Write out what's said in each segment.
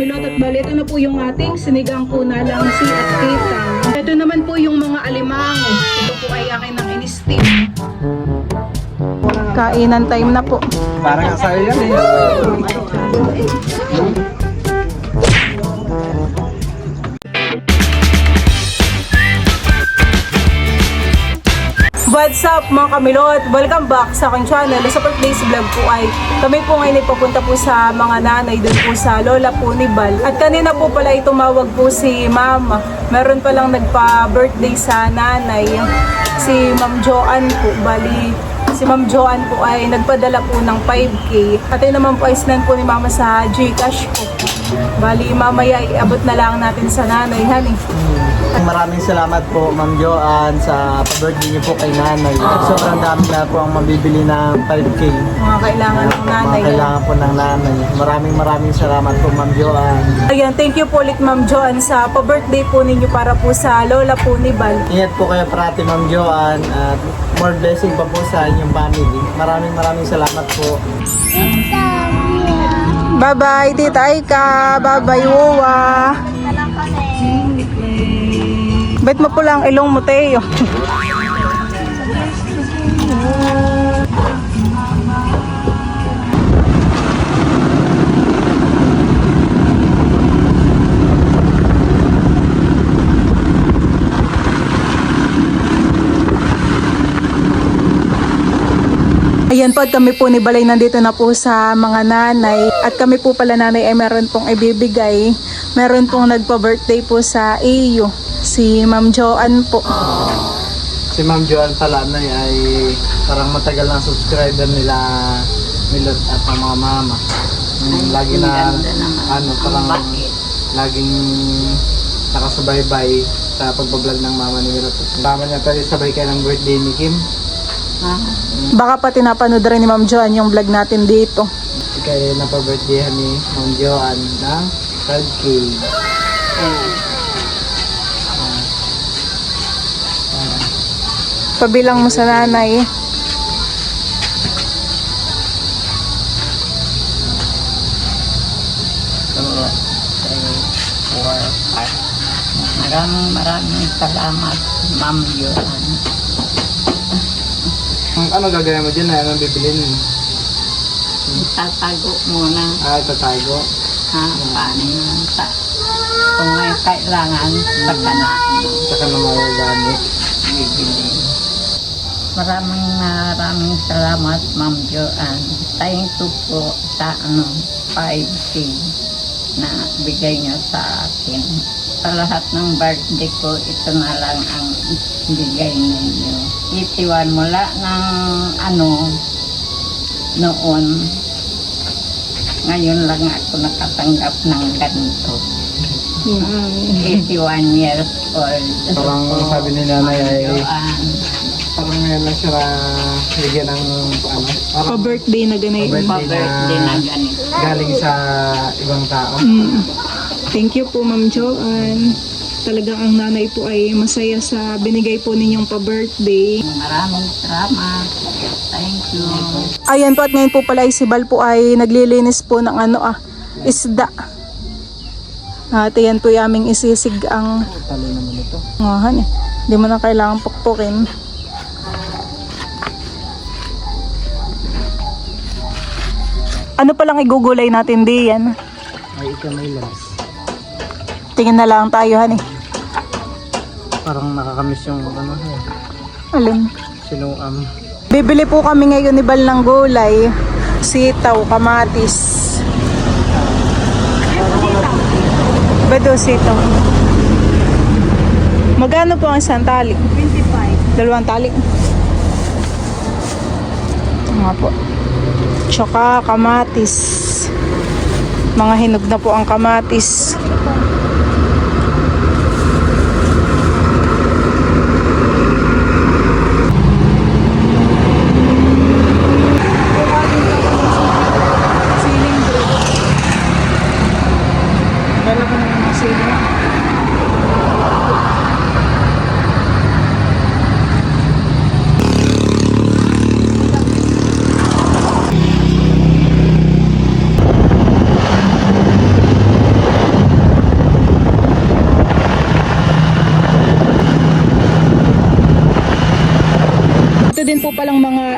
kamilot at bali. Ito na po yung ating sinigang po na lang si at kitang. Ito naman po yung mga alimango. Ito po ay akin ng in-steam. Kainan time na po. Parang asayo yan eh. What's up mga kamilot? Welcome back sa aking channel. Sa birthday vlog po ay kami po ngayon ay papunta po sa mga nanay doon po sa lola po ni Bal. At kanina po pala ay tumawag po si mama. Meron palang nagpa-birthday sa nanay. Si Ma'am Joanne po. Bali, si Ma'am Joanne po ay nagpadala po ng 5K. At yun naman po ay sinend po ni mama sa Gcash po. Bali, mamaya iabot na lang natin sa nanay, honey. Maraming salamat po Ma'am Joanne sa pa-birthday niyo po kay nanay. Sobrang dami na po ang mabibili ng 5K. Mga kailangan ng nanay. Mga kailangan po ng nanay. Maraming salamat po Ma'am Joanne. Ayan, thank you po ulit Ma'am Joanne sa pa-birthday po ninyo para po sa lola po ni Bal. Ingat po kayo parati Ma'am Joanne at more blessing pa po sa inyong family. Maraming salamat po. Bye-bye, Tita Aika. Bye-bye, Wowa. Bet mo po lang ilong mo, Teo. Ayan po, at kami po ni Balay nandito na po sa mga nanay. At kami po pala nanay ay meron pong ibibigay. Meron pong nagpa-birthday po sa iyo. Si Ma'am Joanne po. Si Ma'am Joanne pala ay parang matagal na subscriber nila Milot at ang mga mama. Lagi na parang laging nakasubaybay sa pagbablog ng mama ni Milot. Mama niya tayo sabay kayo ng birthday ni Kim. Baka pati napanood rin ni Ma'am Joanne yung vlog natin dito. Kaya napabirthdayhan ni Ma'am Joanne ng 5K. Pabilang mo sa nanay. Maraming salamat, Ma'am Joanne. Ano gagawin mo dyan? Anong bibilin mo? Tatago muna. Tatago. Paano yun? Kung may kailangan, saka na. Saka na magagamit. Bibili. Maraming salamat, Ma'am Joanne. Thank you po sa 5K na bigay niyo sa akin. Sa lahat ng birthday ko, ito na lang ang bigay ninyo. Itiwan mula ng noon. Ngayon lang ako nakatanggap ng ganito. 81 years old. Parang sabi ni nanay ay Joanne. parang ngayon lang siya na bigyan ng Pa-birthday na ganay. Pa-birthday na ganito. galing sa ibang tao. Thank you po Ma'am Joanne. Talagang ang nanay po ay masaya sa binigay po ninyong pa-birthday. Maraming salamat. Thank you. Ayan po, at ngayon po pala si Bal po ay naglilinis po ng isda. At ayan po yung aming isisig ang Talo naman ito. ngahan eh. Hindi mo na kailangan pukpukin. Ano palang igugulay natin diyan? Ay ikaw may lens. Tingin na lang tayo, honey. Parang nakakamiss yung Alin? sinuam. Bibili po kami ngayon ni Bal ng gulay. Sitaw, kamatis. Bado sitaw. Magkano po ang isang tali? 25. Dalawang tali. Nga po. Tsaka kamatis. Mga hinog na po ang kamatis.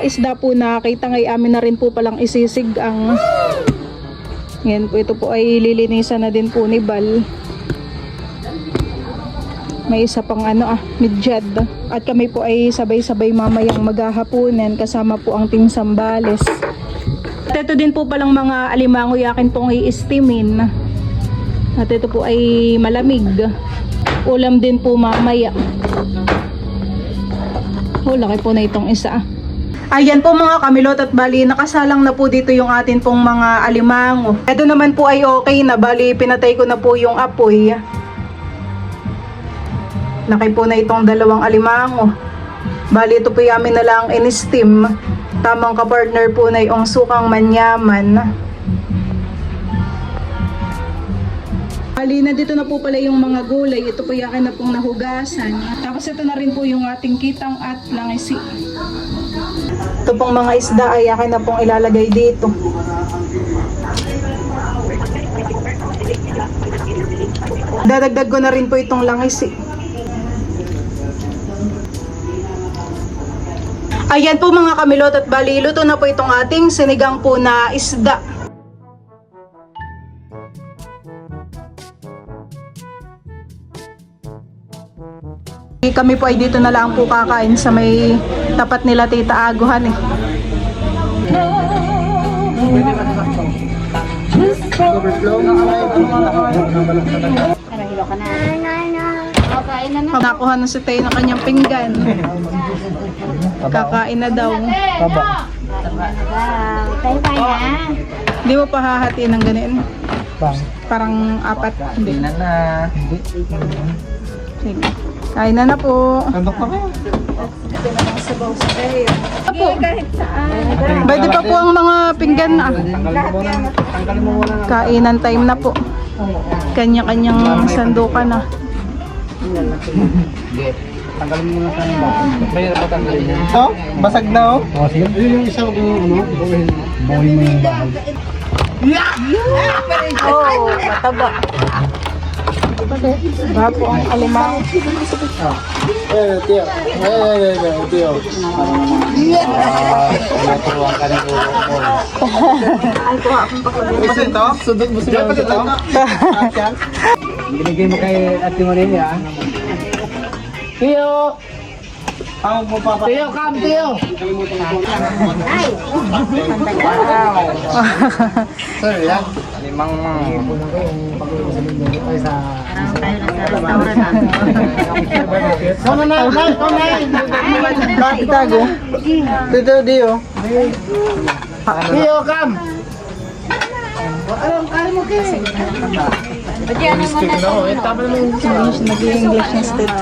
isda po na kita ngay amin na rin po palang isisig ang yan po, ito po ay lilinisan na din po ni Bal. May isa pang midyad. At kami po ay sabay-sabay mamayang maghahaponan kasama po ang Team Sambales. At ito din po palang mga alimango yakin pong i-steamin. At ito po ay malamig. Ulam din po mamaya. Laki po na itong isa. Ayan po mga kamilot at bali nakasalang na po dito yung atin pong mga alimango. Ito naman po ay okay na, bali pinatay ko na po yung apoy. Laki po na itong dalawang alimango. Bali ito po yamin na lang in-steam. Tamang kapartner po na yung sukang manyaman. Bali nandito na po pala yung mga gulay. Ito po yakin na pong nahugasan. Tapos ito na rin po yung ating kitang at langisi. Ito pong mga isda ay yakin na pong ilalagay dito. Dadagdag ko na rin po itong langisi. Ayan po mga kamilot at bali luto na po itong ating sinigang po na isda. Kami po ay dito na lang po kakain sa may tapat nila Tita Aguhan eh. Nakuha na si Tay ng kanyang pinggan. Kakain na daw. Hindi mo pa hahatiin ng ganun? Parang apat. Hindi na. Sige. Kain na po. Tandok na kayo. Ito na mga sabaw sa kayo. Apo. Pwede pa po ang mga pinggan na. Kainan time na po. Kanya-kanyang sandukan na. Tanggalin mo muna sa iba. Kaya na tanggalin niya. Ito? Basag na oh. Sige. Yung isa ko buhin mo yung bahay. Oh, mataba. Bapo ang alimango. Tiyo. Tiyo. Naturuan ka ng ulo mo. Ay, kuha akong pakulit. Basta ito? Sudot mo sila ito? Binigay mo kay Ate Maria. Tiyo! Ako mo papa. Tiyo, come Tiyo! Ay! Sorry yan. Limang ay sa Sama na, Tago. Tito Dio. Tiyo, come! Nag-English na state.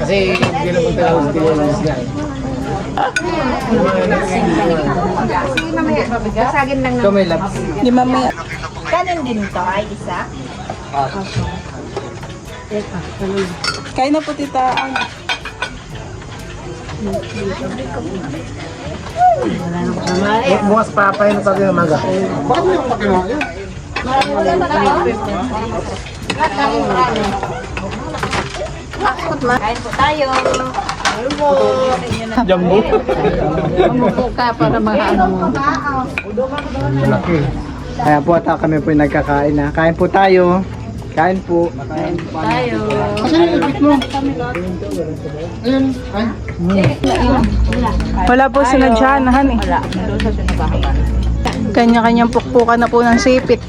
Kasi hindi na punta ako sa Pilipinas guys. Basagin lang Ikaw may labs. Di mamaya. Kanin din to ay isa. Kain na po tita. Bukas pa yun pag yung maga. Bakit mo yung pakinawa? Kain po tayo. Jumbo. Umupo ka para maano mo. Malaki. Kaya po ata kami po yung nagkakain na. Kain po tayo. Kain po. Tayo. Kasi yung ipit mo. Ayun. Ay. Wala po sinadyanahan eh. Wala. Doon sa tinabahan. Kanya-kanyang pukpukan na po ng sipit.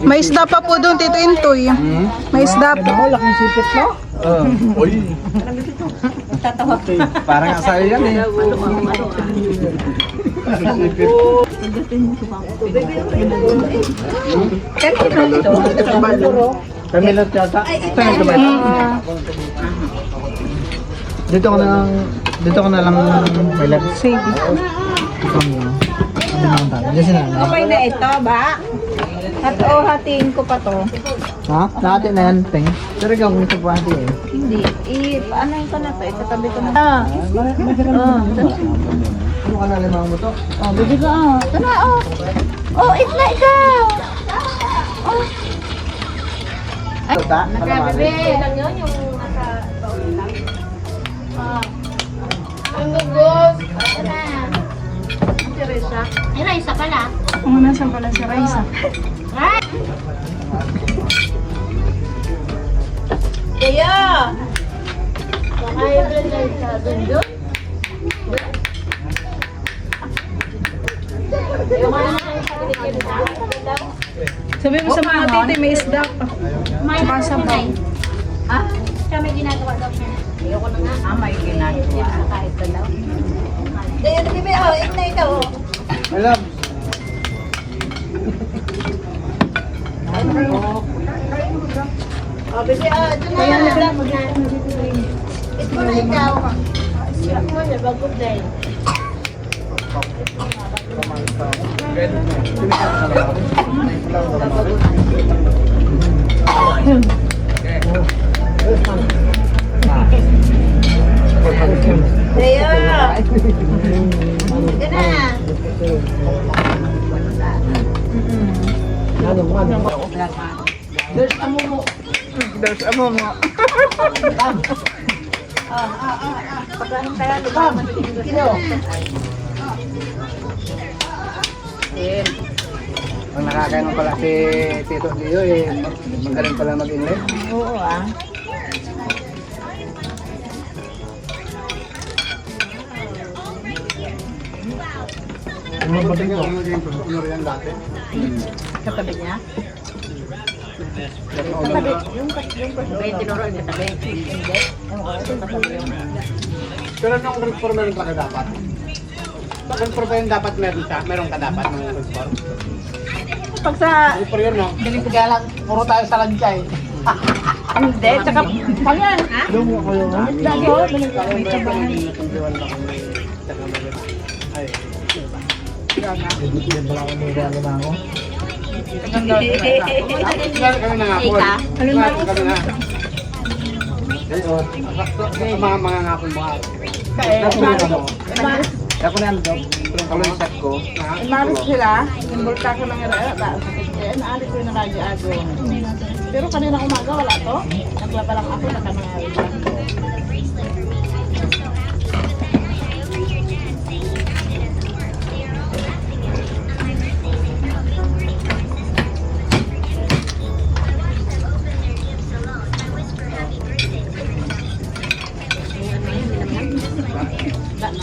May isda pa po doon, Tito Intoy. May isda po. Laking sipit mo. Uy. Parang asayo yan eh. Sipit. Kamilot yata. Dito ko na lang may lag. Sige. Okay na ito ba? Hatiin ko pa to. Ha? Lahat na yan, Peng. Pero ikaw kung ito po hati eh. Hindi. Paanoin ko na to. Itatabi ko na. Ano ka na limang mo to? Oh, bibig ko. Ito na, oh. Oh, eat na ikaw. Oh. Ay, Nakabebe. Lang yun yung nasa Isa pala. Kung nasan pala si Raisa. Kaya! Baka doon lang sa doon. Sabi mo sa mga titi, may isda pa. Tsaka sabaw. Ah? Siya may ginagawa daw siya. Ayoko na nga. May ginagawa. Kahit ka daw. Ayun, bebe, oh, ignay ka, oh. Alam. Oh, bebe, oh, doon na. Ayan, ito na ikaw. Siya mo na, bago dahil. Leo! Ika na! There's a momo. Ang nakakain pala si Tito Leo eh, magaling pala mag-English. Oo ah. Ano ba tingin ko? Ano rin dati? Katabi niya? Katabi. May tinuro niya katabi. Hindi. Pero nung reform meron ka dapat? Pag reform yun dapat meron siya? Meron ka dapat ng reform? Pag sa... Reform yun no? Kaya lang, puro tayo sa lanchay. Hindi, tsaka... Pag yan. Doon mo kayo. Lagi ho, may tabahan. Ay. Hindi yan pala ako may regalo na ako. Kami na nga po. Kami na. Ayun. Mga ngapon mo. Ako na ang dog. Kalo yung set ko. Maris sila, imbulta ko ng irata. Naali ko yung nakagiago. Pero kanina umaga wala to. Naglaba lang ako, nakanangari lang.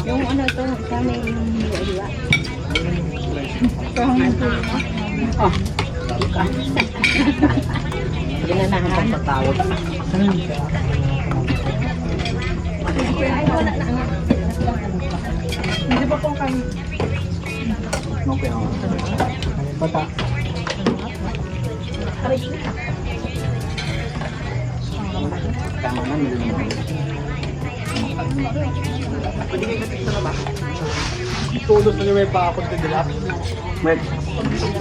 Yung ano ito, kami yung liwa-liwa. Ginanahan sa tawag. Hindi pa pong kami. Okay ako. Bata. Tama na, nilunod. Tulog na may pakakot na dilap. Wait.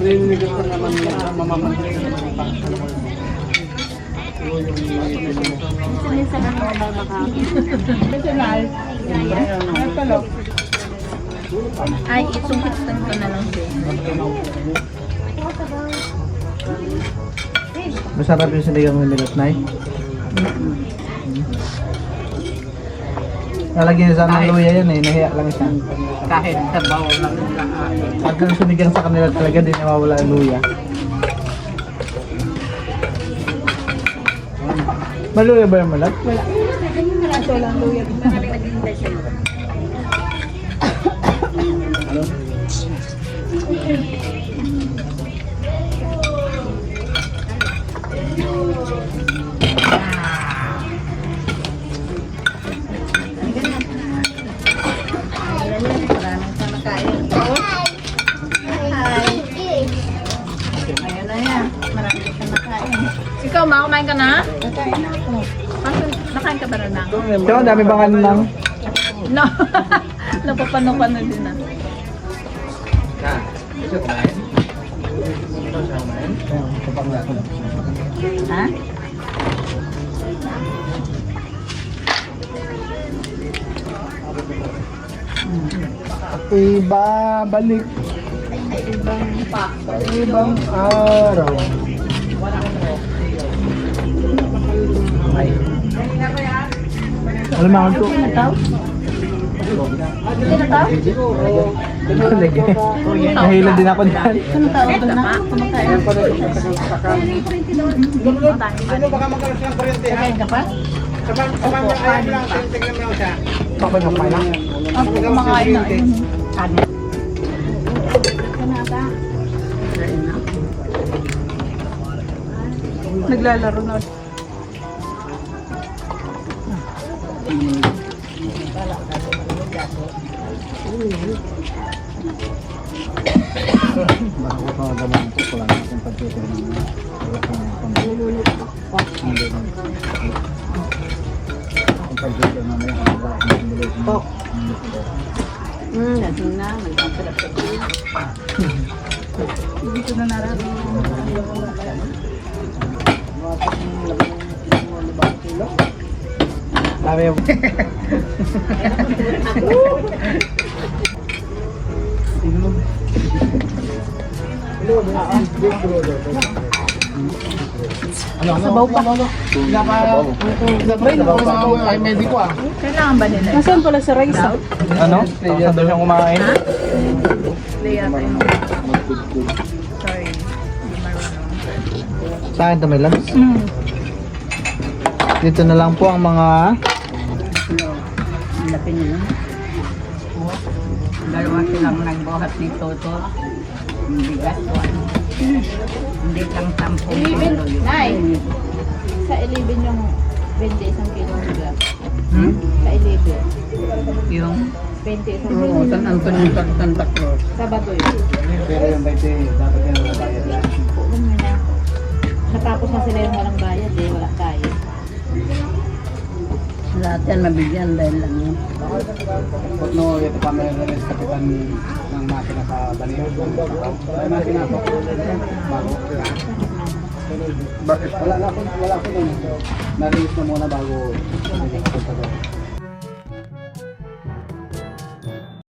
Nilunod ko naman na mamamagay na naman pa. Minsan ano ba makakapit? Ay, isungkit-tan ko na lang din. Masarap yung sinigang ng milot, Nay. Lalagyan niya sana ng luya yan eh, nahiya lang siya. Kahit sa bawal lang. Pag nang sinigang sa kanila talaga, di nawawala ang luya. Maluya ba yung malat? Wala. Ito lang luya. Maraming sa nakain. Ayun na yan. Maraming sa nakain. Ikaw, ma, kumain ka na? Nakain na ako. Nakain ka ba rin na? Ito, ang dami bang ano lang? No. Napapano-pano din na. Ha? Ibabalik. Ibang araw. Ay. Alam mo ako ito. Nahilo din ako dyan. Anong tao doon na? Kumakain. Kakain ka pa? Ako kumakain na. Naglalaro na. Bago ko gawan ko pala natin pagkita ng Lasing na, magpapalapit na. Hindi ko na nararamdaman. Dami yung... Sabaw pa. Ay, mediko ah. Kailangan ba nila? Nasaan pala si Raisa? Ano? Saan daw siyang kumain? Play yata yung... Sorry. Hindi marunong. Sa akin ito may lunch. Dito na lang po ang mga... Ang laki niya. Dalawa silang nagbuhat ni Toto. Ang bigat ko. Hindi lang 10 kilo yun. Nay! Sa 11 yung 20 isang kilo ng bigas. Hmm? Sa 11. Yung 20 isang Oo, kilo. San Antonio sa Santa Cruz. Sabado yun. Pero yung 20, dapat yan wala bayad yan. Oo na. Natapos na sila yung walang bayad eh. Wala tayo. Lahat yan mabigyan dahil lang yun. No, ito pa may release kapitan ng makina sa Baliho. Ay, makina po. Bago. Bakit? Wala ko nun. Na-release na muna bago.